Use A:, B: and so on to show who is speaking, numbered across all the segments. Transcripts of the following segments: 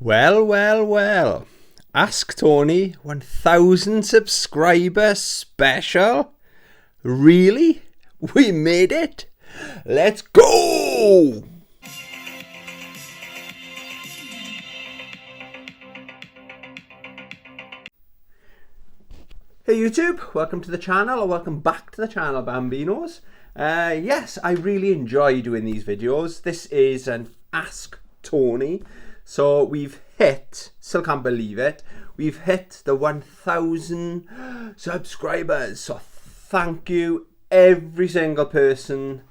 A: Well, well, well. Ask Tony 1000 subscriber special? Really? We made it? Let's go! Hey YouTube, welcome to the channel, or welcome back to the channel, Bambinos. Yes, I really enjoy doing these videos. This is an Ask Tony. So we've hit, still can't believe it, we've hit the 1000 subscribers. So thank you every single person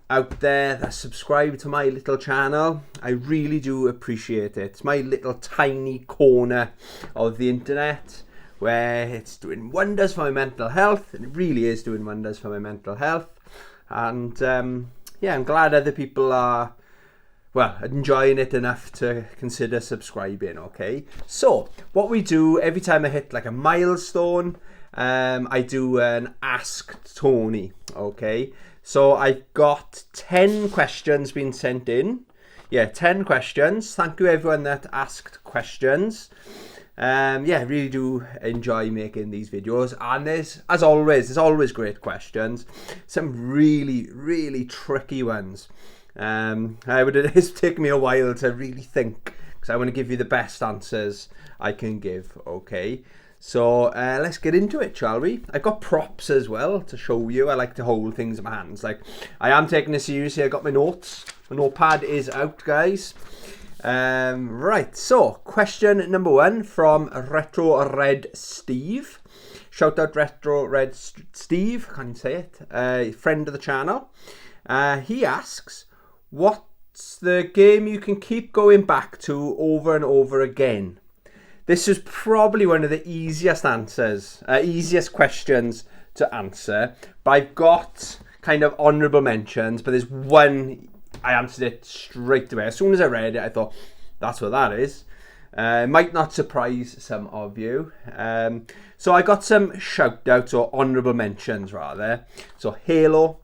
A: out there that subscribed to my little channel. I really do appreciate it. It's my little tiny corner of the internet where it's doing wonders for my mental health. It really is doing wonders for my mental health. And yeah, I'm glad other people are, well, enjoying it enough to consider subscribing, okay? So, what we do, every time I hit like a milestone, I do an Ask Tony, okay? So, I've got 10 questions being sent in. Yeah, 10 questions. Thank you everyone that asked questions. Yeah, I really do enjoy making these videos, and there's always great questions. Some really tricky ones. It's taken me a while to really think, because I want to give you the best answers I can give, okay? So let's get into it, shall we? I've got props as well to show you. I like to hold things in my hands. Like, I am taking this seriously. I got my notes. My notepad is out, guys. Right, so question number 1 from Retro Red Steve. Shout out Retro Red Steve, can't even say it. Friend of the channel. He asks, what's the game you can keep going back to over and over again? This is probably one of the easiest questions to answer, but I've got kind of honourable mentions, but there's one, I answered it straight away. As soon as I read it, I thought, that's what that is. It might not surprise some of you. So I got some shout outs, or honourable mentions rather. So Halo.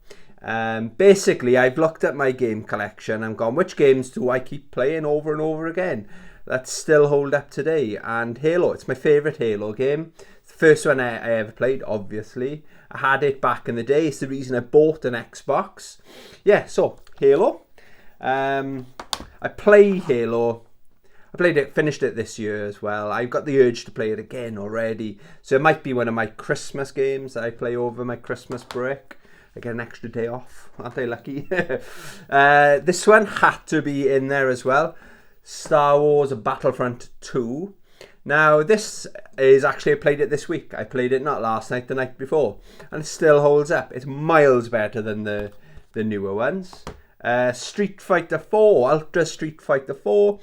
A: Basically, I've looked at my game collection and gone, which games do I keep playing over and over again that still hold up today? And Halo, it's my favourite Halo game. It's the first one I ever played, obviously. I had it back in the day. It's the reason I bought an Xbox. Yeah, so Halo. I play Halo. I played it, finished it this year as well. I've got the urge to play it again already. So it might be one of my Christmas games that I play over my Christmas break. I get an extra day off. Aren't I lucky? This one had to be in there as well. Star Wars Battlefront 2. Now, this is actually, I played it this week. I played it not last night, the night before. And it still holds up. It's miles better than the newer ones. Street Fighter 4, Ultra Street Fighter 4.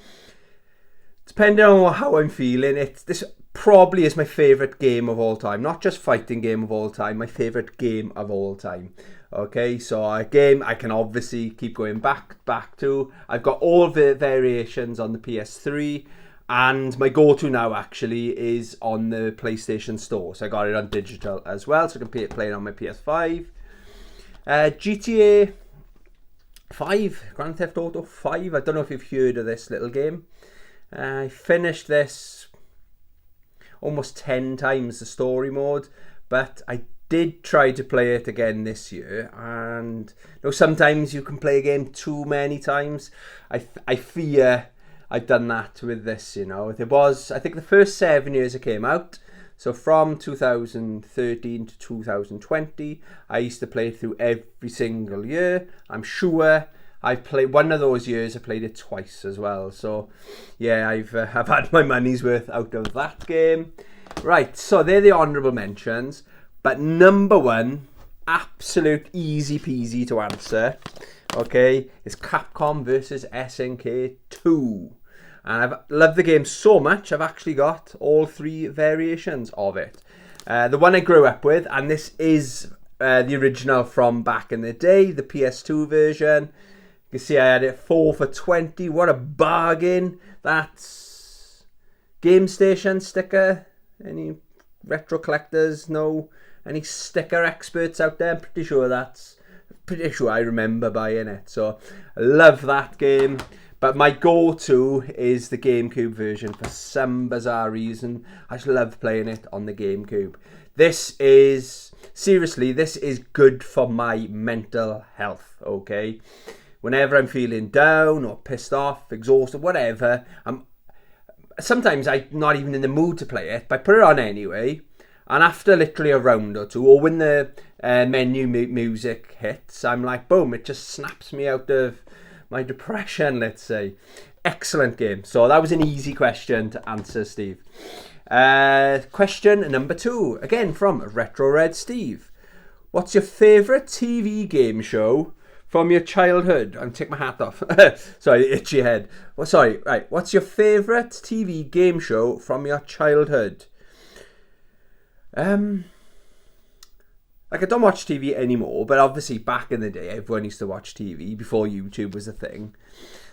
A: Depending on how I'm feeling, this probably is my favourite game of all time. Not just fighting game of all time, my favourite game of all time. Okay, so a game I can obviously keep going back to. I've got all the variations on the PS3, and my go-to now actually is on the PlayStation Store. So I got it on digital as well, so I can play it on my PS5. GTA 5, Grand Theft Auto 5. I don't know if you've heard of this little game. I finished this almost 10 times, the story mode, but I did try to play it again this year, and you know, sometimes you can play a game too many times. I fear I've done that with this, you know. It was, I think, the first 7 years it came out, so from 2013 to 2020, I used to play it through every single year. I'm sure I played one of those years. I played it twice as well. So, yeah, I've had my money's worth out of that game. Right, so they're the honourable mentions. But number 1, absolute easy peasy to answer, okay, is Capcom vs SNK 2. And I've loved the game so much, I've actually got all 3 variations of it. The one I grew up with, and this is the original from back in the day, the PS2 version. You can see I had it 4 for 20. What a bargain. That's Game Station sticker. Any retro collectors? No. Any sticker experts out there? Pretty sure I remember buying it. So I love that game. But my go-to is the GameCube version for some bizarre reason. I just love playing it on the GameCube. This is, seriously, this is good for my mental health, okay? Whenever I'm feeling down or pissed off, exhausted, whatever, sometimes I'm not even in the mood to play it, but I put it on anyway. And after literally a round or two, or when the menu music hits, I'm like, boom, it just snaps me out of my depression, let's say. Excellent game. So that was an easy question to answer, Steve. Question number 2, again from Retro Red Steve. What's your favourite TV game show from your childhood? I'm taking my hat off. Sorry, itchy head. Well, sorry, right. What's your favourite TV game show from your childhood? Like, I don't watch TV anymore, but obviously back in the day, everyone used to watch TV before YouTube was a thing.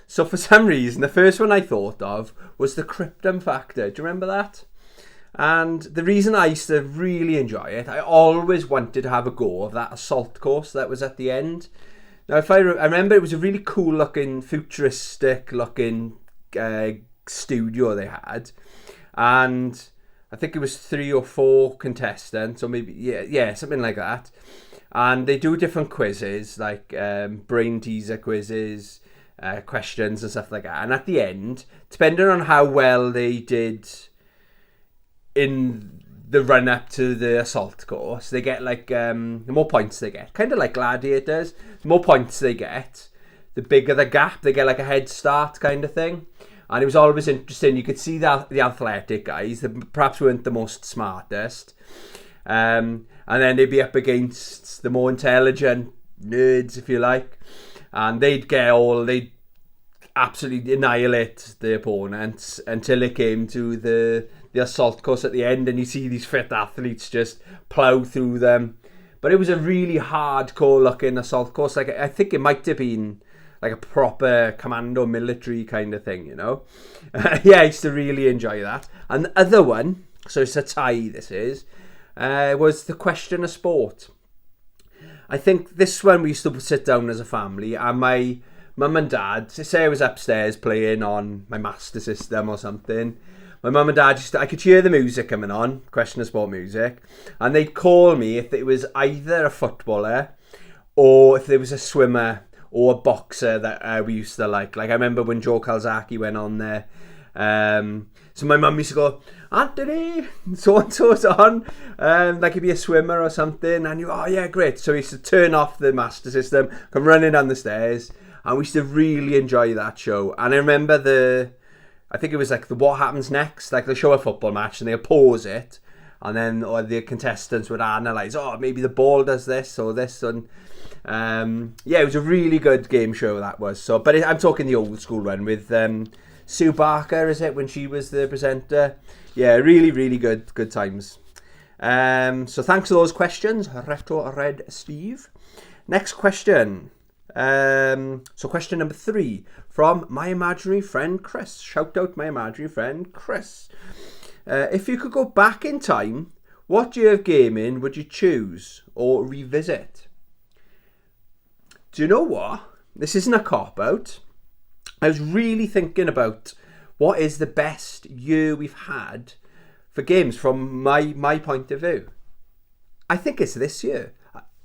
A: So for some reason, the first one I thought of was the Krypton Factor. Do you remember that? And the reason I used to really enjoy it, I always wanted to have a go of that assault course that was at the end. Now, if I remember, it was a really cool looking, futuristic looking studio they had. And I think it was 3 or 4 contestants, or maybe, yeah, something like that. And they do different quizzes, like brain teaser quizzes, questions and stuff like that. And at the end, depending on how well they did in the run-up to the assault course, they get like, the more points they get, kind of like Gladiators, the more points they get, the bigger the gap, they get like a head start kind of thing. And it was always interesting. You could see the athletic guys, that perhaps weren't the most smartest. And then they'd be up against the more intelligent nerds, if you like. And they'd absolutely annihilate the opponents until it came to the assault course at the end. And you see these fit athletes just plough through them. But it was a really hardcore looking assault course. Like, I think it might have been like a proper commando military kind of thing, you know. Yeah, I used to really enjoy that. And the other one, so it's a tie this is, was the Question of Sport. I think this one we used to sit down as a family, and my mum and dad, say I was upstairs playing on my Master System or something, my mum and dad, I could hear the music coming on, Question of Sport music, and they'd call me if it was either a footballer or if there was a swimmer or a boxer that we used to like. Like, I remember when Joe Calzaghe went on there. So my mum used to go, Anthony, so-and-so's on. Like, he'd be a swimmer or something. And you, oh, yeah, great. So we used to turn off the Master System, come running down the stairs. And we used to really enjoy that show. And I remember I think it was like the What Happens Next. Like, they show a football match and they'll pause it. And then the contestants would analyse, oh, maybe the ball does this or this. And yeah, it was a really good game show, that was. So, but I'm talking the old school one with Sue Barker, is it, when she was the presenter? Yeah, really, really good times. So thanks for those questions, Retro Red Steve. Next question. So question number 3 from my imaginary friend Chris. Shout out my imaginary friend Chris. If you could go back in time, what year of gaming would you choose or revisit? Do you know what? This isn't a cop-out. I was really thinking about what is the best year we've had for games from my point of view. I think it's this year.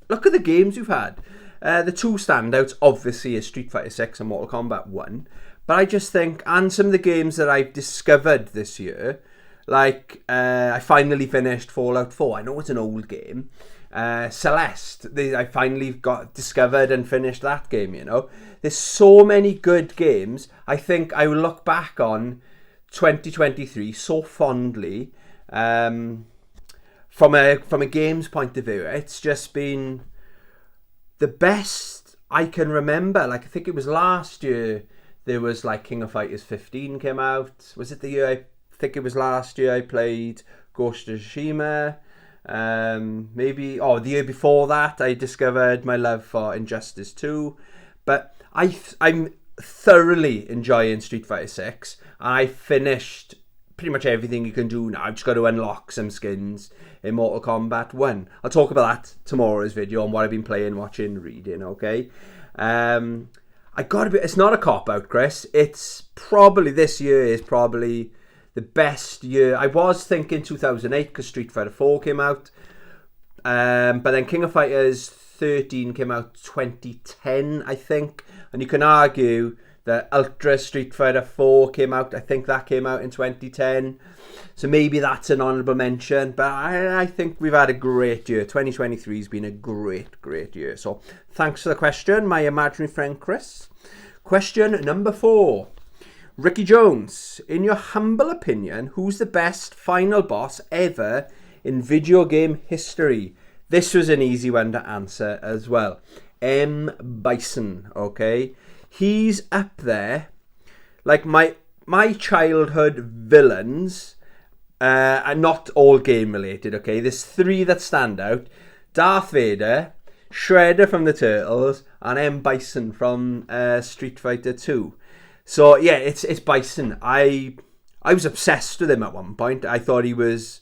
A: Look at the games we've had. The 2 standouts, obviously, is Street Fighter 6 and Mortal Kombat 1. But I just think, and some of the games that I've discovered this year, like I finally finished Fallout 4. I know it's an old game. Celeste, I finally discovered and finished that game, you know. There's so many good games. I think I will look back on 2023 so fondly from a games point of view. It's just been the best I can remember. Like, I think it was last year there was like King of Fighters 15 came out. Was it the year? I think it was last year I played Ghost of Tsushima. Maybe the year before that I discovered my love for Injustice 2. But I'm thoroughly enjoying Street Fighter 6, and I finished pretty much everything you can do now. I've just got to unlock some skins in Mortal Kombat 1. I'll talk about that tomorrow's video on what I've been playing, watching, reading, okay? it's not a cop-out, Chris. It's probably, this year is probably the best year. I was thinking 2008 because Street Fighter 4 came out. But then King of Fighters 13 came out 2010, I think. And you can argue that Ultra Street Fighter 4 came out. I think that came out in 2010. So maybe that's an honourable mention. But I think we've had a great year. 2023 has been a great, great year. So thanks for the question, my imaginary friend Chris. Question number 4. Ricky Jones, in your humble opinion, who's the best final boss ever in video game history? This was an easy one to answer as well. M. Bison, okay? He's up there. Like my childhood villains are not all game related, okay? There's 3 that stand out. Darth Vader, Shredder from the Turtles, and M. Bison from Street Fighter 2. So yeah, it's Bison. I was obsessed with him at one point. I thought he was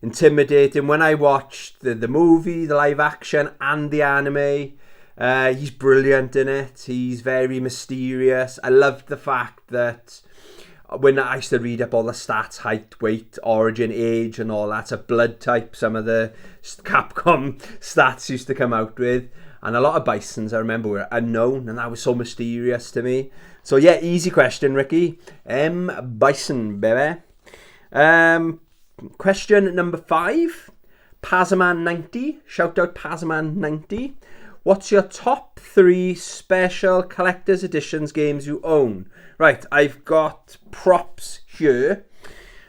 A: intimidating. When I watched the movie, the live action and the anime, he's brilliant in it. He's very mysterious. I loved the fact that when I used to read up all the stats, height, weight, origin, age and all that, so blood type, some of the Capcom stats used to come out with. And a lot of Bisons, I remember, were unknown, and that was so mysterious to me. So yeah, easy question, Ricky. M. Bison, baby. Question number 5. Pazman90. Shout out Pazman90. What's your top 3 special collector's editions games you own? Right, I've got props here.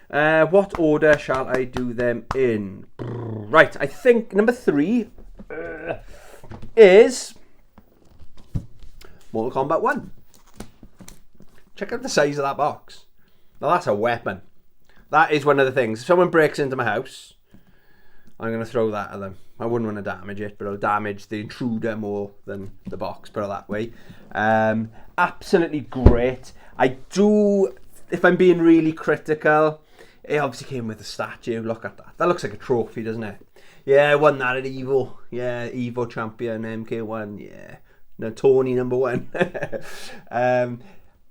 A: What order shall I do them in? Right, I think number 3 is Mortal Kombat 1. Check out the size of that box. Now that's a weapon. That is one of the things. If someone breaks into my house, I'm going to throw that at them. I wouldn't want to damage it, but I'll damage the intruder more than the box, put it that way. Absolutely great. I do, if I'm being really critical, it obviously came with a statue. Look at that. That looks like a trophy, doesn't it? Yeah, I won that at EVO. Yeah, EVO champion, MK1. Yeah. No, Tony number 1.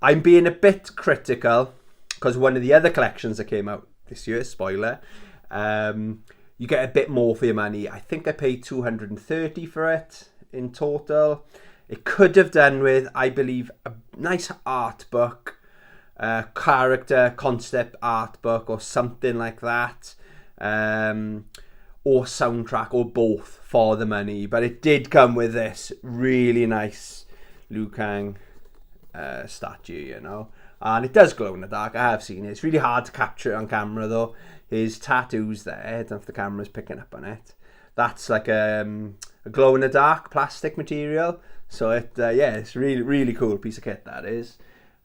A: I'm being a bit critical because one of the other collections that came out this year, spoiler, you get a bit more for your money. I think I paid $230 for it in total. It could have done with, I believe, a nice art book, character concept art book or something like that, or soundtrack or both for the money. But it did come with this really nice Liu Kang statue, you know, and it does glow in the dark. I have seen it. It's really hard to capture it on camera though. His tattoo's there. I don't know if the camera's picking up on it. That's like a glow in the dark plastic material. So it yeah, it's really, really cool piece of kit that is.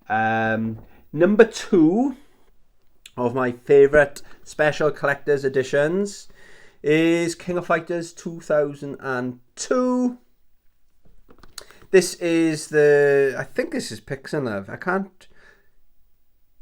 A: Number 2 of my favourite special collector's editions is King of Fighters 2002. This is the, I think this is Pixelnerve. I can't,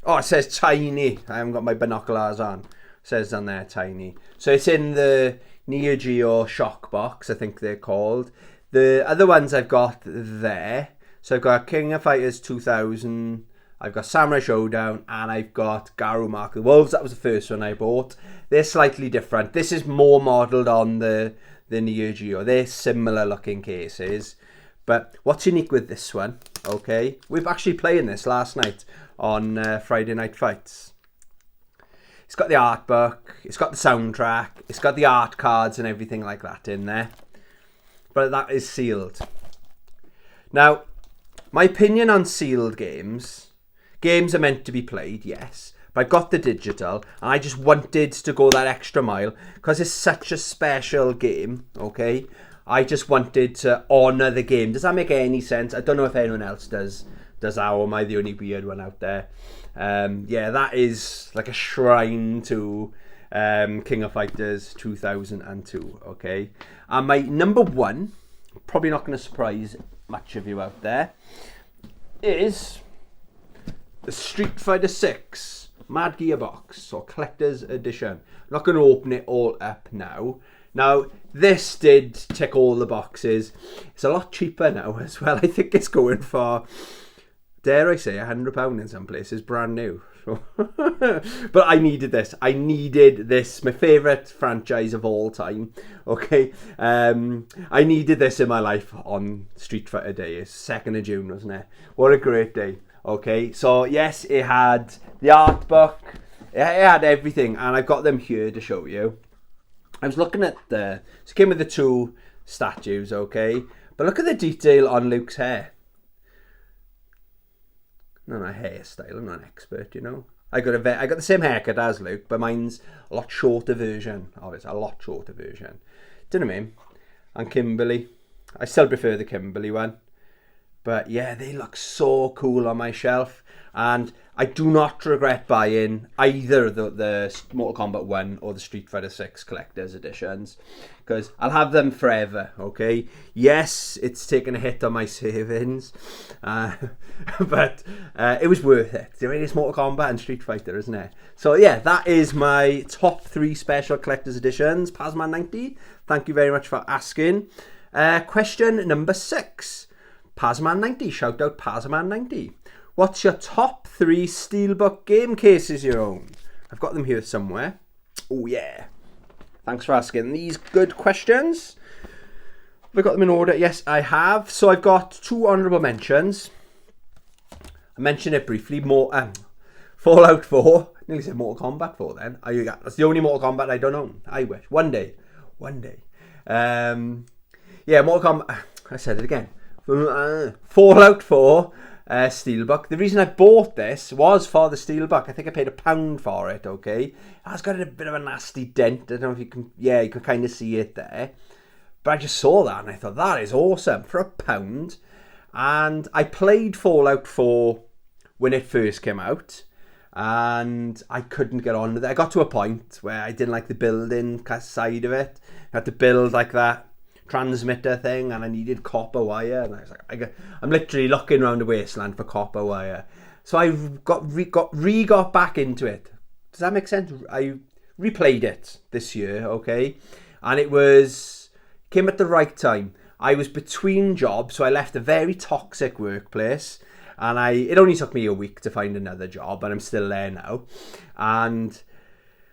A: oh, it says tiny. I haven't got my binoculars on. It says on there tiny. So it's in the Neo Geo shock box, I think they're called. The other ones I've got there. So I've got King of Fighters 2000, I've got Samurai Showdown, and I've got Garou Mark of the Wolves. That was the first one I bought. They're slightly different. This is more modelled on the Neo Geo. They're similar looking cases. But what's unique with this one, okay, we've actually playing this last night on Friday Night Fights. It's got the art book, it's got the soundtrack, it's got the art cards and everything like that in there. But that is sealed. Now, my opinion on sealed games are meant to be played, yes. But I got the digital and I just wanted to go that extra mile because it's such a special game, okay? I just wanted to honour the game. Does that make any sense? I don't know if anyone else does that, or am I the only weird one out there? Yeah, that is like a shrine to King of Fighters 2002, okay? And my number 1, probably not going to surprise much of you out there, is the Street Fighter 6 Mad Gear box, or Collector's Edition. I'm not going to open it all up now. Now, this did tick all the boxes. It's a lot cheaper now as well. I think it's going for, dare I say, £100 in some places, brand new. But I needed this. I needed this. My favourite franchise of all time. Okay. I needed this in my life on Street Fighter Day. It's 2nd of June, wasn't it? What a great day. Okay. So, yes, it had the art book. It had everything. And I've got them here to show you. I was looking at so it came with the 2 statues, okay? But look at the detail on Luke's hair. Not a hairstyle, I'm not an expert, you know. I got the same haircut as Luke, but mine's a lot shorter version of it, a lot shorter version. Do you know what I mean? And Kimberly, I still prefer the Kimberly one. But yeah, they look so cool on my shelf. And I do not regret buying either the Mortal Kombat 1 or the Street Fighter 6 collector's editions, because I'll have them forever, okay? Yes, it's taken a hit on my savings, but it was worth it. It's Mortal Kombat and Street Fighter, isn't it? So yeah, that is my top 3 special collector's editions. Pazman90, thank you very much for asking. Question number 6. Pazman90, shout out Pazman90. What's your top 3 Steelbook game cases you own? I've got them here somewhere. Oh yeah. Thanks for asking these good questions. Have I got them in order? Yes, I have. So I've got 2 honourable mentions. I mentioned it briefly. Fallout 4. I nearly said Mortal Kombat 4 then. That's the only Mortal Kombat I don't own. I wish. One day. Yeah, Mortal Kombat. I said it again. Fallout 4. Steelbook. The reason I bought this was for the Steelbook. I think I paid £1 for it, okay? It has got a bit of a nasty dent. I don't know if you can, yeah, you can kind of see it there. But I just saw that and I thought, that is awesome for £1. And I played Fallout 4 when it first came out. And I couldn't get on with it. I got to a point where I didn't like the building side of it. I had to build like that transmitter thing, and I needed copper wire, and I was like, I'm literally looking around the wasteland for copper wire. So I got back into it. Does that make sense? I replayed it this year, okay, and it came at the right time. I was between jobs, so I left a very toxic workplace, and it only took me a week to find another job, and I'm still there now. And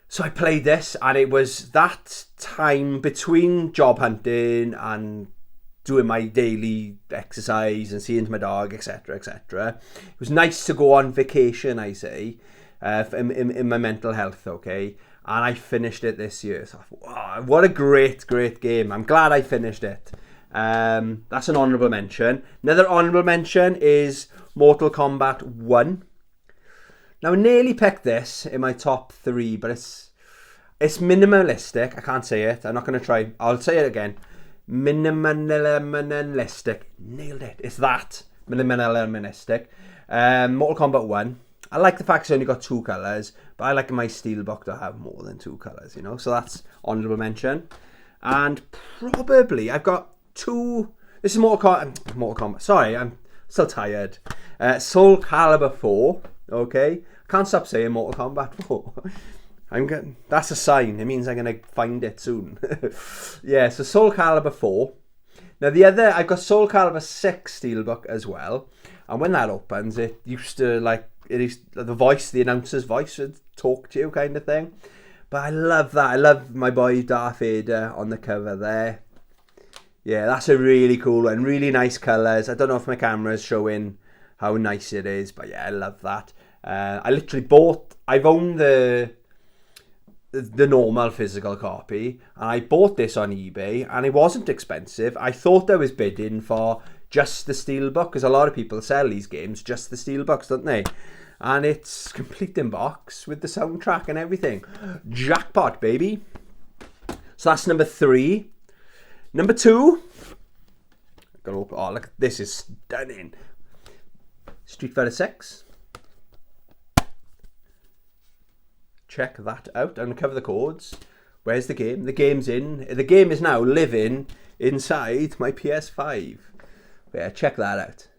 A: so I played this, and it was that time between job hunting and doing my daily exercise and seeing my dog, etc., etc. It was nice to go on vacation, I say, in my mental health, okay? And I finished it this year. So I thought, wow, what a great, great game. I'm glad I finished it. That's an honourable mention. Another honourable mention is Mortal Kombat 1. Now, I nearly picked this in my top 3, but it's minimalistic. I can't say it. I'm not going to try. I'll say it again. Minimalistic. Nailed it. It's that. Minimalistic. Mortal Kombat 1. I like the fact it's only got 2 colours, but I like my Steelbook to have more than 2 colours, you know? So that's honourable mention. And probably I've got 2... This is Mortal Kombat. Sorry, I'm still tired. Soul Calibur 4. Okay? Can't stop saying Mortal Kombat 4. That's a sign. It means I'm going to find it soon. Yeah, so Soul Calibur 4. Now I've got Soul Calibur 6 Steelbook as well. And when that opens, it used to the announcer's voice would talk to you kind of thing. But I love that. I love my boy Darth Vader on the cover there. Yeah, that's a really cool one. Really nice colours. I don't know if my camera's showing how nice it is, but yeah, I love that. I've owned the normal physical copy, and I bought this on eBay, and it wasn't expensive. I thought I was bidding for just the Steelbook, because a lot of people sell these games just the Steelbooks, don't they? And it's complete in box with the soundtrack and everything. Jackpot, baby. So that's number 3. Number 2. Oh, look, this is stunning. Street Fighter 6. Check that out. I'm going to cover the cords. Where's the game? The game's in. The game is now living inside my PS5. Yeah, check that out.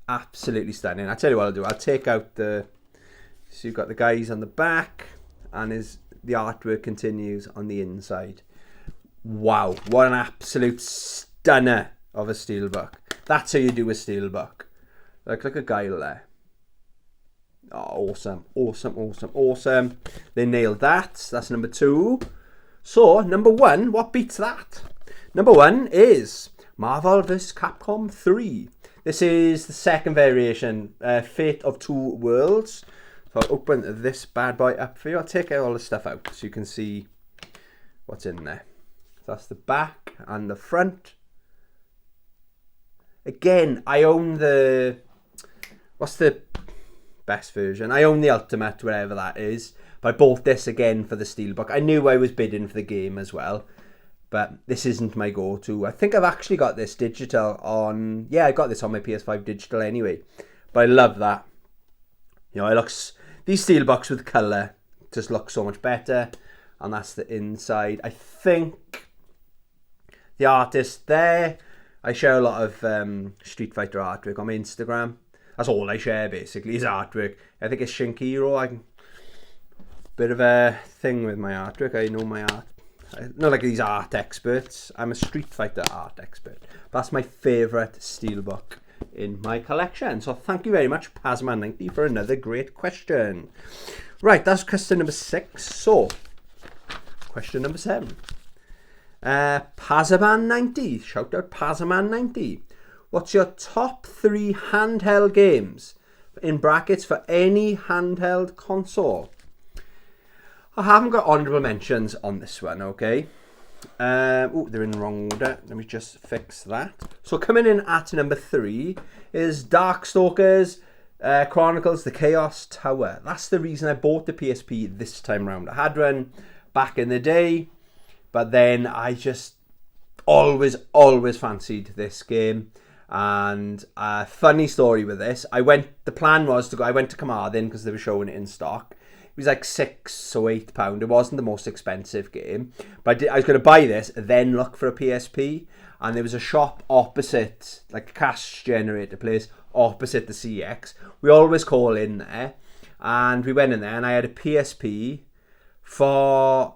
A: Absolutely stunning. I'll tell you what I'll do. I'll take out so you've got the guys on the back, and the artwork continues on the inside. Wow, what an absolute stunner of a steelbook. That's how you do a steelbook. Like, look at Guile there. Oh, awesome, awesome, awesome, awesome. They nailed that. That's number 2. So, number 1, what beats that? Number 1 is Marvel vs. Capcom 3. This is the second variation, Fate of Two Worlds. So I'll open this bad boy up for you. I'll take all the stuff out so you can see what's in there. So that's the back and the front. Again, I own the... What's the best version? I own the Ultimate, whatever that is. But I bought this again for the Steelbook. I knew I was bidding for the game as well. But this isn't my go-to. I think I've actually got this digital on... Yeah, I got this on my PS5 digital anyway. But I love that. You know, it looks... These Steelbooks with colour just look so much better. And that's the inside. I think the artist there... I share a lot of Street Fighter artwork on my Instagram. That's all I share, basically, is artwork. I think it's Shinkiro. Bit of a thing with my artwork. I know my art. Not like these art experts. I'm a Street Fighter art expert. That's my favourite steelbook in my collection. So thank you very much, Pazman90, for another great question. Right, that's question number 6. So, question number 7. Pazman90. Shout out Pazman90. What's your top 3 handheld games, in brackets, for any handheld console? I haven't got honourable mentions on this one, okay? Oh, they're in the wrong order. Let me just fix that. So coming in at number 3 is Darkstalkers Chronicles: The Chaos Tower. That's the reason I bought the PSP this time round. I had one back in the day, but then I just always fancied this game. And a funny story with this, the plan was to go, I went to Carmarthen because they were showing it in stock. It was like £6 or £8. It wasn't the most expensive game. But I was going to buy this, then look for a PSP. And there was a shop opposite, like a cash generator place, opposite the CX. We always call in there. And we went in there and I had a PSP for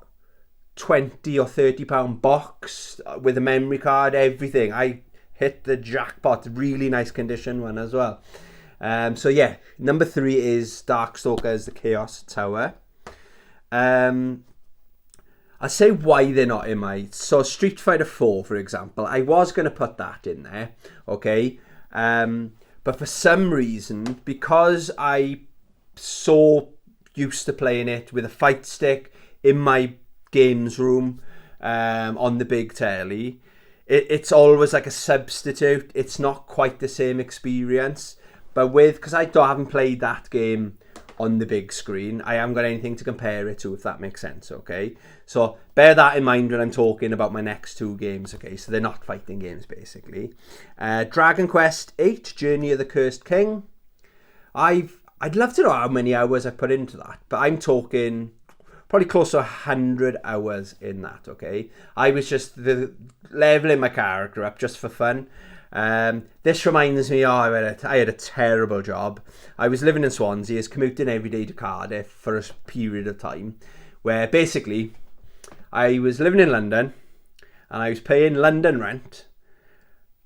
A: £20 or £30 box with a memory card, everything. I hit the jackpot. Really nice condition one as well. So yeah, number 3 is Darkstalkers: The Chaos Tower. I'll say why they're not in my... So Street Fighter 4, for example, I was going to put that in there, okay? But for some reason, because I so used to playing it with a fight stick in my games room on the big telly, it's always like a substitute. It's not quite the same experience. But because I haven't played that game on the big screen, I haven't got anything to compare it to, if that makes sense, okay? So bear that in mind when I'm talking about my next 2 games, okay? So they're not fighting games, basically. Dragon Quest VIII, Journey of the Cursed King. I'd love to know how many hours I put into that, but I'm talking probably close to 100 hours in that, okay? I was just leveling my character up just for fun. This reminds me, I had a terrible job. I was living in Swansea, I was commuting every day to Cardiff for a period of time, where basically I was living in London and I was paying London rent,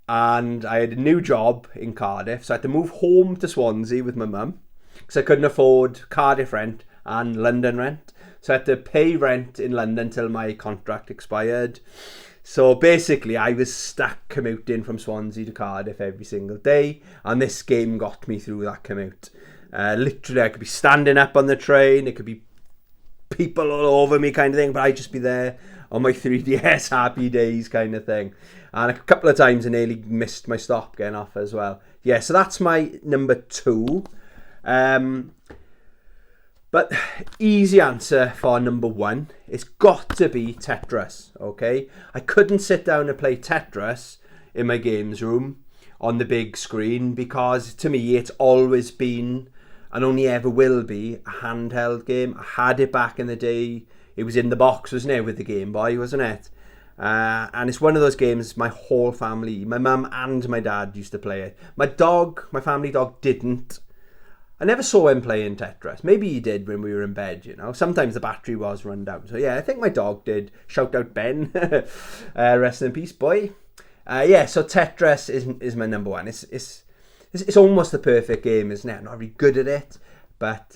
A: and I had a new job in Cardiff, so I had to move home to Swansea with my mum because I couldn't afford Cardiff rent and London rent. So I had to pay rent in London till my contract expired. So basically, I was stuck commuting from Swansea to Cardiff every single day, and this game got me through that commute. Literally, I could be standing up on the train, it could be people all over me kind of thing, but I'd just be there on my 3DS, happy days kind of thing. And a couple of times I nearly missed my stop getting off as well. Yeah, so that's my number 2. But easy answer for number 1, it's got to be Tetris, okay? I couldn't sit down and play Tetris in my games room on the big screen because to me it's always been, and only ever will be, a handheld game. I had it back in the day. It was in the box, wasn't it, with the Game Boy, wasn't it? And it's one of those games my whole family, my mum and my dad used to play it. My family dog didn't. I never saw him playing Tetris. Maybe he did when we were in bed, you know. Sometimes the battery was run down. So yeah, I think my dog did. Shout out Ben. Rest in peace, boy. Yeah, so Tetris is my number one. It's almost the perfect game, isn't it? I'm not really good at it, but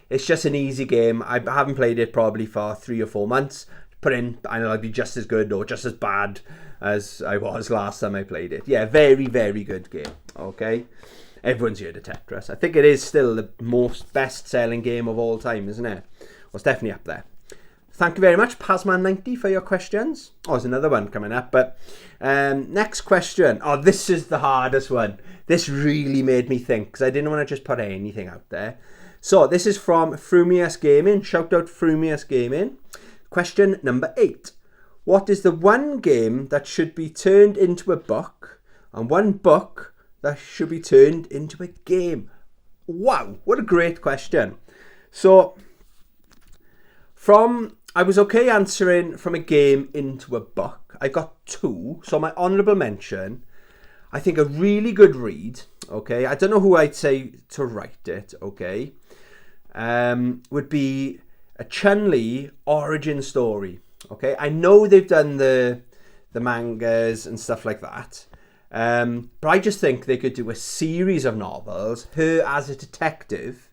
A: it's just an easy game. I haven't played it probably for 3 or 4 months. Put in, I know I'd be just as good or just as bad as I was last time I played it. Yeah, very, very good game. Okay. Everyone's heard of Tetris. I think it is still the most best-selling game of all time, isn't it? Well, it's definitely up there. Thank you very much, Pasman90, for your questions. Oh, there's another one coming up, but next question. Oh, this is the hardest one. This really made me think, because I didn't want to just put anything out there. So, this is from Frumius Gaming. Shout out Frumius Gaming. Question number 8. What is the one game that should be turned into a book, and one book that should be turned into a game? Wow, what a great question. So, I was okay answering from a game into a book. I got 2. So my honourable mention, I think a really good read, okay, I don't know who I'd say to write it, okay, would be a Chun-Li origin story, okay. I know they've done the mangas and stuff like that, but I just think they could do a series of novels, her as a detective.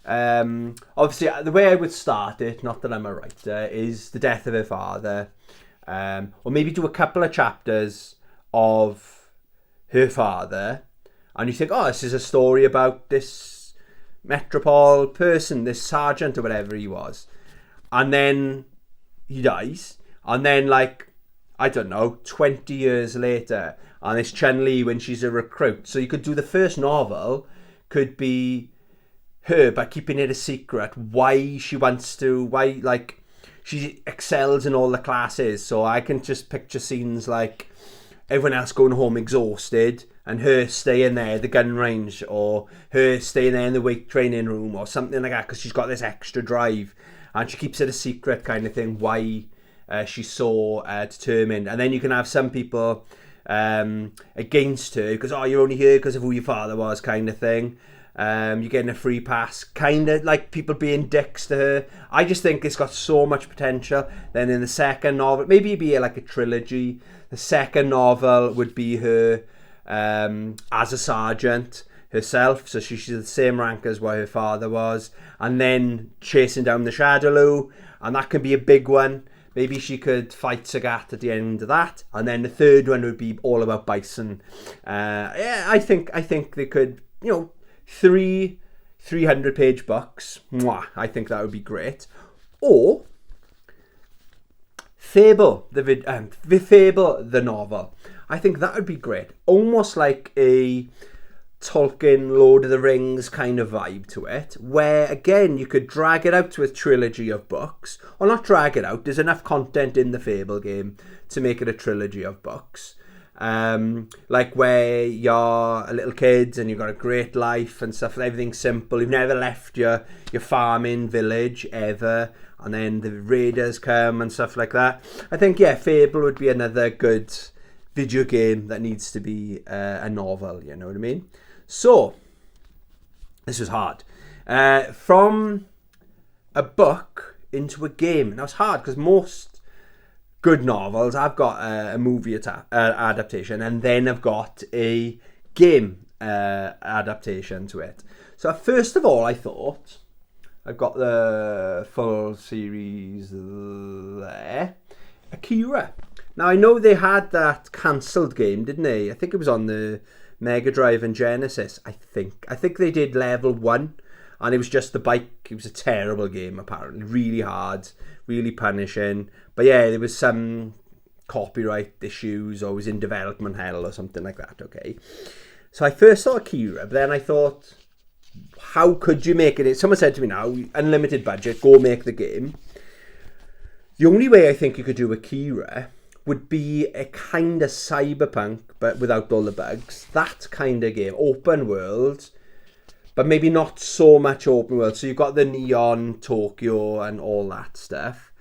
A: Obviously the way I would start it, not that I'm a writer, is the death of her father, or maybe do a couple of chapters of her father, and you think, oh, this is a story about this Metropole person, this sergeant or whatever he was, and then he dies, and then like, I don't know, 20 years later, and it's Chun-Li when she's a recruit. So you could do the first novel, could be her, by keeping it a secret, why she wants to, why, like, she excels in all the classes. So I can just picture scenes like everyone else going home exhausted and her staying there at the gun range, or her staying there in the weight training room or something like that, because she's got this extra drive and she keeps it a secret kind of thing, why she's so determined. And then you can have some people against her because, oh, you're only here because of who your father was, kind of thing. You're getting a free pass, kind of like people being dicks to her. I just think it's got so much potential. Then in the second novel, maybe it'd be like a trilogy. The second novel would be her as a sergeant herself, so she's the same rank as what her father was, and then chasing down the Shadaloo, and that could be a big one. Maybe she could fight Sagat at the end of that, and then the third one would be all about Bison. Yeah, I think they could, you know, 300-page books. Mwah, I think that would be great. Or Fable, Fable the novel. I think that would be great. Almost like a Tolkien, Lord of the Rings kind of vibe to it, where again you could drag it out to a trilogy of books, or not drag it out. There's enough content in the Fable game to make it a trilogy of books. Like where you're a little kid and you've got a great life and stuff, everything's simple, you've never left your farming village ever, and then the raiders come and stuff like that. I think, yeah, Fable would be another good video game that needs to be a novel, you know what I mean? So, this was hard. From a book into a game. Now it's hard because most good novels, I've got a movie adaptation, and then I've got a game adaptation to it. So first of all, I thought, I've got the full series there, Akira. Now I know they had that cancelled game, didn't they? I think it was on the Mega Drive and Genesis, I think they did level 1, and it was just the bike. It was a terrible game, apparently. Really hard, really punishing. But yeah, there was some copyright issues, or it was in development hell or something like that, okay? So I first saw Akira, but then I thought, how could you make it? Someone said to me now, unlimited budget, go make the game. The only way I think you could do Akira would be a kind of cyberpunk, but without all the bugs. That kind of game, open world, but maybe not so much open world. So you've got the neon Tokyo and all that stuff.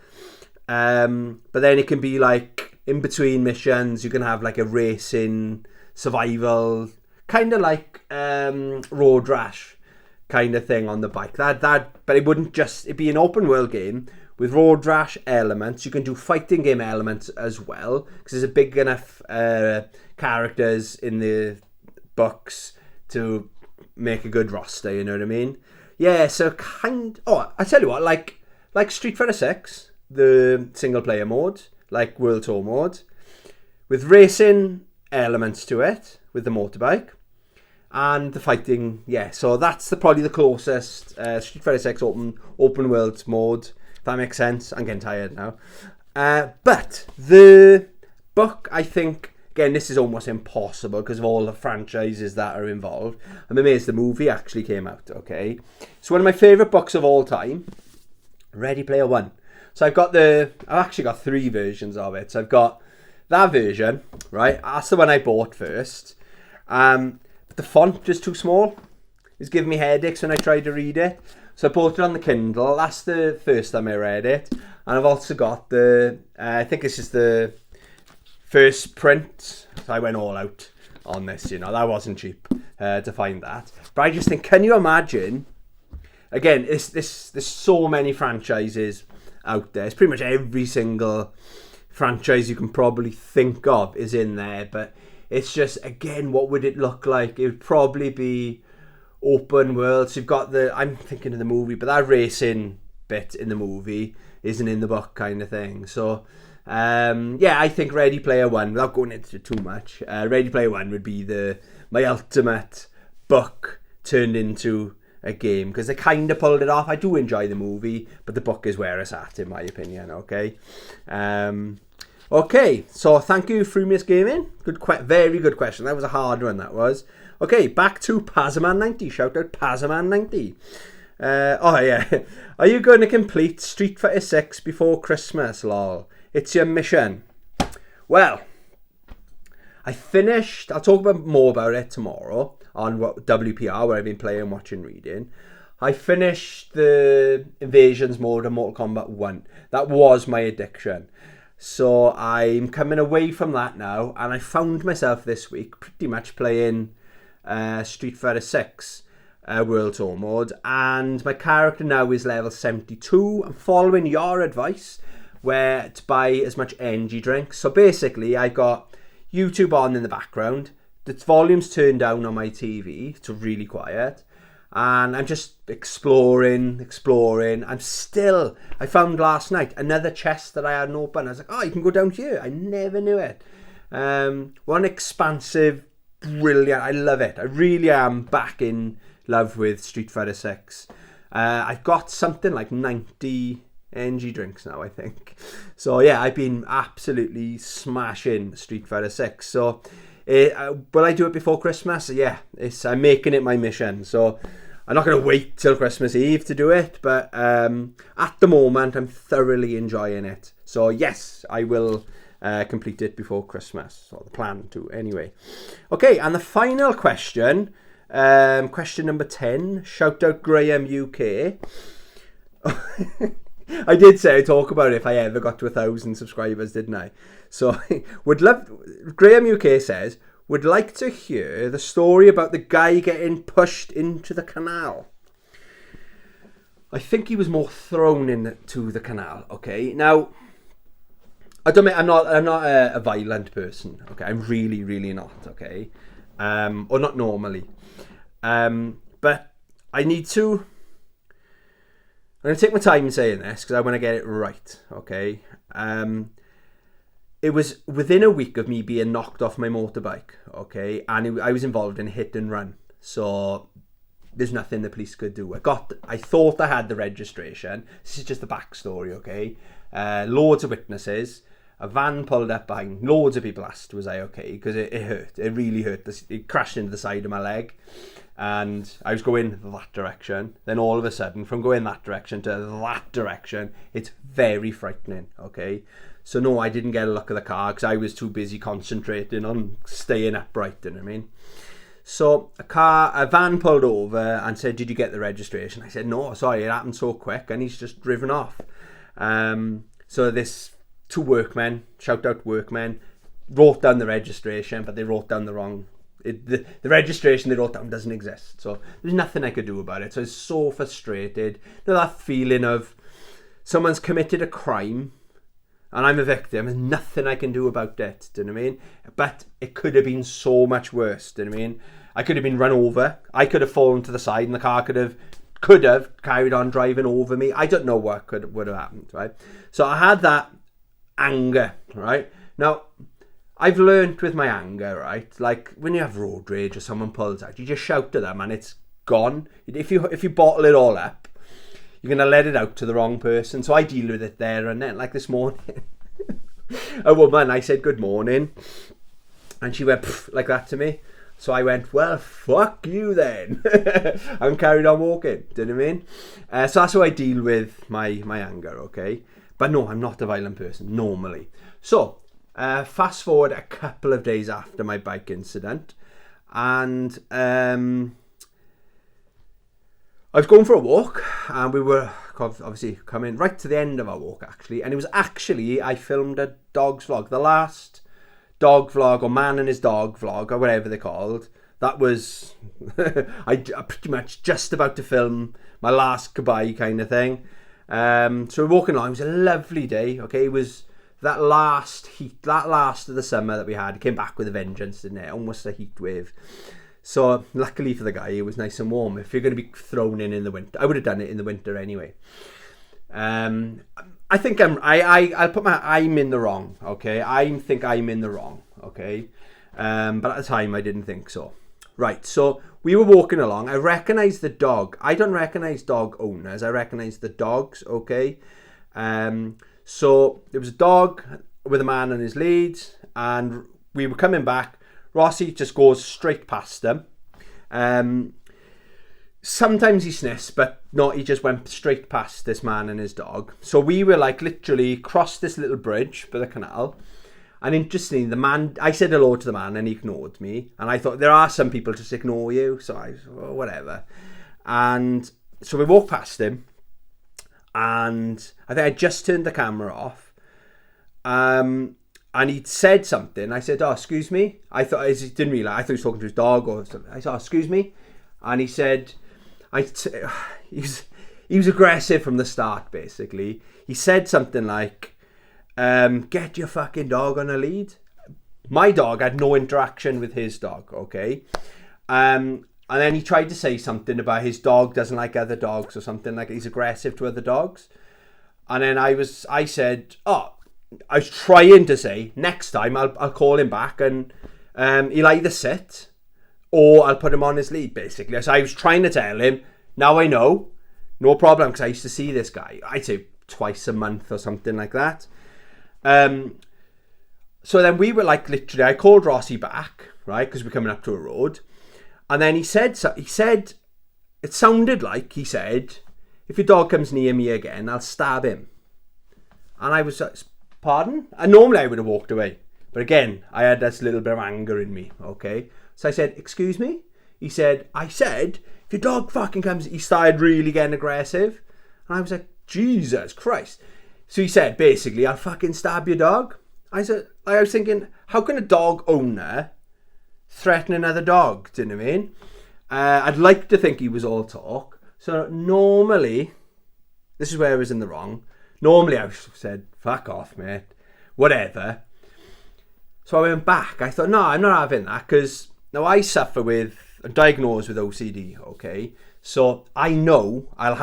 A: But then it can be like, in between missions, you can have like a racing, survival, kind of like Road Rash. kind of thing on the bike. But it wouldn't just, it'd be an open world game with road rash elements. You can do fighting game elements as well, because there's a big enough characters in the books to make a good roster, you know what I mean? Yeah, so I tell you what, like Street Fighter 6, the single player mode, like World Tour mode, with racing elements to it, with the motorbike, and the fighting, yeah. So that's probably the closest Street Fighter 6 open world mode, if that makes sense. I'm getting tired now. But the book, I think, again, this is almost impossible because of all the franchises that are involved. I'm amazed the movie actually came out, okay? So one of my favourite books of all time, Ready Player One. So I've actually got 3 versions of it. So I've got that version, right? That's the one I bought first. But the font is too small. It's giving me headaches when I try to read it. So I bought it on the Kindle. That's the first time I read it. And I've also got I think this is the first print. So I went all out on this, you know. That wasn't cheap to find that. But I just think, can you imagine? Again, there's so many franchises out there. It's pretty much every single franchise you can probably think of is in there. But it's just, again, what would it look like? It would probably be open world. So you've got I'm thinking of the movie, but that racing bit in the movie isn't in the book, kind of thing. So yeah, I think Ready Player One, without going into too much, Ready Player One would be my ultimate book turned into a game, because they kind of pulled it off. I do enjoy the movie, but the book is where it's at, in my opinion. Okay. Okay, so thank you, Frumius Gaming. Very good question. That was a hard one, that was. Okay, back to Pazaman90. Shout out Pazaman90. Oh yeah. Are you going to complete Street Fighter 6 before Christmas, lol? It's your mission. Well, I'll talk more about it tomorrow on WPR, where I've been playing, watching, reading. I finished the Invasions mode of Mortal Kombat 1. That was my addiction. So I'm coming away from that now, and I found myself this week pretty much playing Street Fighter 6 World Tour mode, and my character now is level 72. I'm following your advice where to buy as much energy drinks. So basically, I got YouTube on in the background. The volume's turned down on my TV to really quiet. And I'm just exploring. I found last night another chest that I hadn't opened. I was like, oh, you can go down here. I never knew it. One expansive, brilliant. I love it. I really am back in love with Street Fighter 6. I've got something like 90 energy drinks now, I think. So yeah, I've been absolutely smashing Street Fighter 6. So will I do it before Christmas? Yeah, I'm making it my mission. So I'm not going to wait till Christmas Eve to do it, but at the moment I'm thoroughly enjoying it. So yes, I will complete it before Christmas, or the plan to anyway. Okay, and the final question, question number 10, shout out Graham UK. I did say I'd talk about it if I ever got to 1,000 subscribers, didn't I? So, Graham UK says, would like to hear the story about the guy getting pushed into the canal. I think he was more thrown into the canal, okay? Now, I don't mean, I'm not a violent person, okay? I'm really, really not, okay? Or not normally. But I'm going to take my time saying this because I want to get it right, okay? It was within a week of me being knocked off my motorbike, okay? And I was involved in a hit and run. So there's nothing the police could do. I thought I had the registration. This is just the backstory, okay? Loads of witnesses. A van pulled up behind. Loads of people asked, was I okay? Because it hurt. It really hurt. It crashed into the side of my leg. And I was going that direction. Then all of a sudden, from going that direction to that direction, it's very frightening, okay? So no, I didn't get a look at the car because I was too busy concentrating on staying upright, you know what I mean? So a van pulled over and said, did you get the registration? I said, no, sorry, it happened so quick, and he's just driven off. So this two workmen, shout out workmen, wrote down the registration, but they wrote down the wrong The registration they wrote down doesn't exist. So there's nothing I could do about it. So I was so frustrated. You know, that feeling of someone's committed a crime and I'm a victim. There's nothing I can do about it. Do you know what I mean? But it could have been so much worse. Do you know what I mean? I could have been run over. I could have fallen to the side and the car could have carried on driving over me. I don't know what would have happened, right? So I had that anger, right? Now, I've learnt with my anger, right? Like when you have road rage or someone pulls out, you just shout at them and it's gone. If you bottle it all up, you're going to let it out to the wrong person. So I deal with it there and then. Like this morning, a woman, I said good morning and she went like that to me. So I went, well, fuck you then. And carried on walking. Do you know what I mean? So that's how I deal with my anger, okay? But no, I'm not a violent person, normally. So, fast forward a couple of days after my bike incident. And I was going for a walk. And we were obviously coming right to the end of our walk, actually. And it was actually, I filmed a dog's vlog. The last dog vlog or man and his dog vlog or whatever they're called, that was I pretty much just about to film my last goodbye kind of thing. So we're walking along. It was a lovely day. Okay, it was that last of the summer that we had. It came back with a vengeance, didn't it? Almost a heat wave. So luckily for the guy, it was nice and warm. If you're going to be thrown in the winter, I would have done it in the winter anyway. I think I'll put I'm in the wrong, okay? I think I'm in the wrong, okay? But at the time, I didn't think so. Right, so we were walking along. I recognised the dog. I don't recognise dog owners. I recognise the dogs, okay? So there was a dog with a man on his lead, and we were coming back. Rossi just goes straight past them. Sometimes he sniffs, but not. He just went straight past this man and his dog. So we were like literally crossed this little bridge for the canal. And interestingly, the man, I said hello to the man and he ignored me. And I thought, there are some people just ignore you. So I, well, whatever. And so we walked past him. And I think I just turned the camera off. And he'd said something. I said, oh, excuse me. I didn't realise. I thought he was talking to his dog or something. I said, oh, excuse me. And he said, he was aggressive from the start, basically. He said something like, get your fucking dog on a lead. My dog had no interaction with his dog, okay? And then he tried to say something about his dog doesn't like other dogs or something, like he's aggressive to other dogs. And then I said, I was trying to say, next time I'll call him back and he'll either sit or I'll put him on his lead, basically. So I was trying to tell him, now I know, no problem, because I used to see this guy, I'd say twice a month or something like that. So then we were like, literally, I called Rossi back, right, because we're coming up to a road. And then he said, it sounded like he said, if your dog comes near me again, I'll stab him. And I was like, pardon? And normally I would have walked away. But again, I had this little bit of anger in me, okay? So I said, excuse me? He said, if your dog fucking comes, he started really getting aggressive. And I was like, Jesus Christ. So he said, basically, I'll fucking stab your dog. I was thinking, how can a dog owner threaten another dog? Do you know what I mean? I'd like to think he was all talk. So normally, this is where I was in the wrong. Normally I said, fuck off, mate. Whatever. So I went back. I thought, no, I'm not having that, because now I'm diagnosed with OCD, okay? So I know I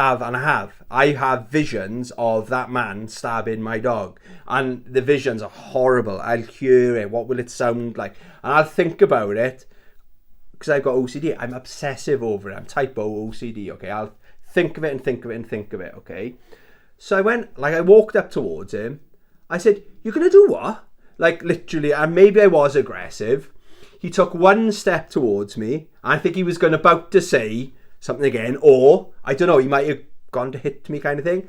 A: have visions of that man stabbing my dog. And the visions are horrible. I'll hear it. What will it sound like? And I'll think about it, because I've got OCD. I'm obsessive over it. I'm type O OCD, okay? I'll think of it and think of it and think of it, okay? So I walked up towards him. I said, you're going to do what? Like literally, and maybe I was aggressive. He took one step towards me. I think he was about to say something again, or I don't know, he might have gone to hit me kind of thing.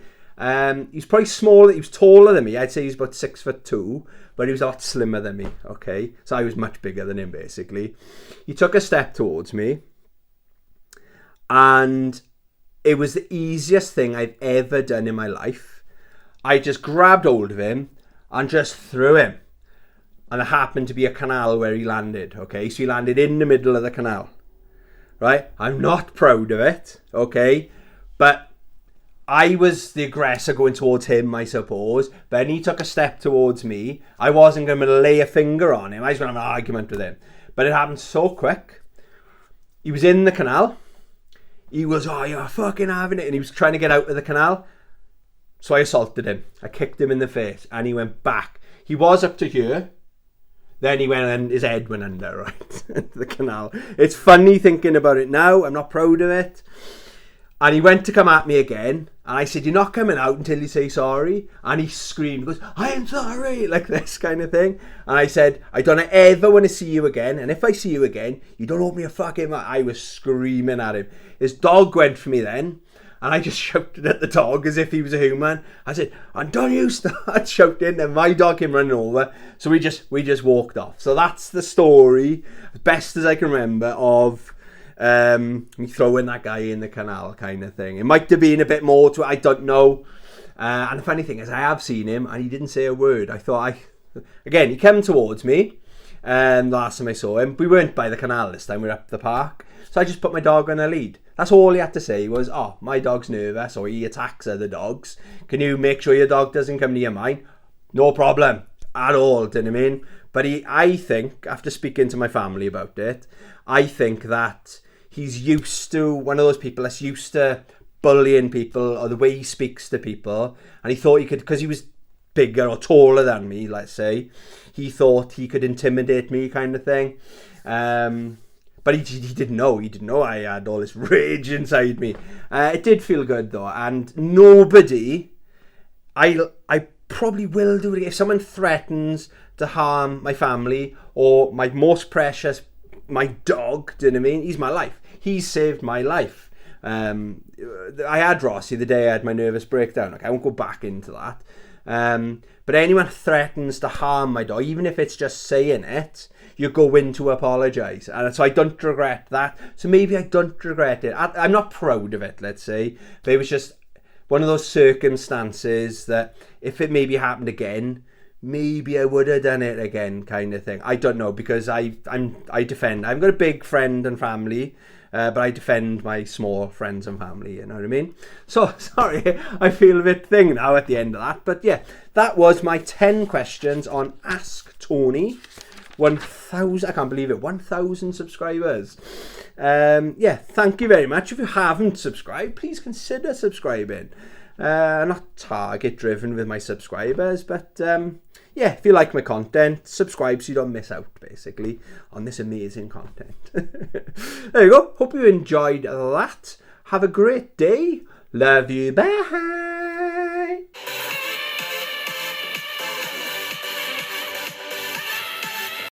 A: He's probably smaller, he was taller than me. I'd say he's about 6'2", but he was a lot slimmer than me, okay? So I was much bigger than him, basically. He took a step towards me, and it was the easiest thing I've ever done in my life. I just grabbed hold of him and just threw him. and there happened to be a canal where he landed, okay? So he landed in the middle of the canal, right? I'm not proud of it, okay? But I was the aggressor going towards him, I suppose. But then he took a step towards me. I wasn't going to lay a finger on him. I was going to have an argument with him. But it happened so quick. He was in the canal. He was, oh, you're fucking having it. And he was trying to get out of the canal. So I assaulted him. I kicked him in the face. And he went back. He was up to here. Then he went and his head went under, right? The canal. It's funny thinking about it now. I'm not proud of it. And he went to come at me again. And I said, you're not coming out until you say sorry. And he screamed, goes, I am sorry. Like this kind of thing. And I said, I don't ever want to see you again. And if I see you again, you don't owe me a fucking... I was screaming at him. His dog went for me then. And I just shouted at the dog as if he was a human. I said, and don't you start shouting. And my dog came running over. So we just walked off. So that's the story, as best as I can remember, of me throwing that guy in the canal kind of thing. It might have been a bit more to it. I don't know. And the funny thing is, I have seen him and he didn't say a word. I thought again, he came towards me. The last time I saw him, we weren't by the canal this time. We were up the park. So I just put my dog on a lead. That's all he had to say was, oh, my dog's nervous or he attacks other dogs. Can you make sure your dog doesn't come near mine? No problem at all, do you know what I mean? But I think, after speaking to my family about it, I think that he's used to, one of those people that's used to bullying people or the way he speaks to people. And he thought he could, because he was bigger or taller than me, let's say, he thought he could intimidate me kind of thing. But he didn't know. He didn't know I had all this rage inside me. It did feel good though. And nobody, I probably will do it if someone threatens to harm my family or my most precious, my dog. Do you know what I mean? He's my life. He's saved my life. I had Rossi the day I had my nervous breakdown. Okay, I won't go back into that. But anyone threatens to harm my dog, even if it's just saying it, you go in to apologise. And so I don't regret that. So maybe I don't regret it. I'm not proud of it, let's say. But it was just one of those circumstances that if it maybe happened again, maybe I would have done it again kind of thing. I don't know, because I defend. I've got a big friend and family. But I defend my small friends and family, you know what I mean? So, sorry, I feel a bit thing now at the end of that. But yeah, that was my 10 questions on Ask Tony. 1,000, I can't believe it, 1,000 subscribers. Yeah, thank you very much. If you haven't subscribed, please consider subscribing. Not target driven with my subscribers, but yeah, if you like my content, subscribe so you don't miss out, basically, on this amazing content. There you go. Hope you enjoyed that. Have a great day. Love you. Bye.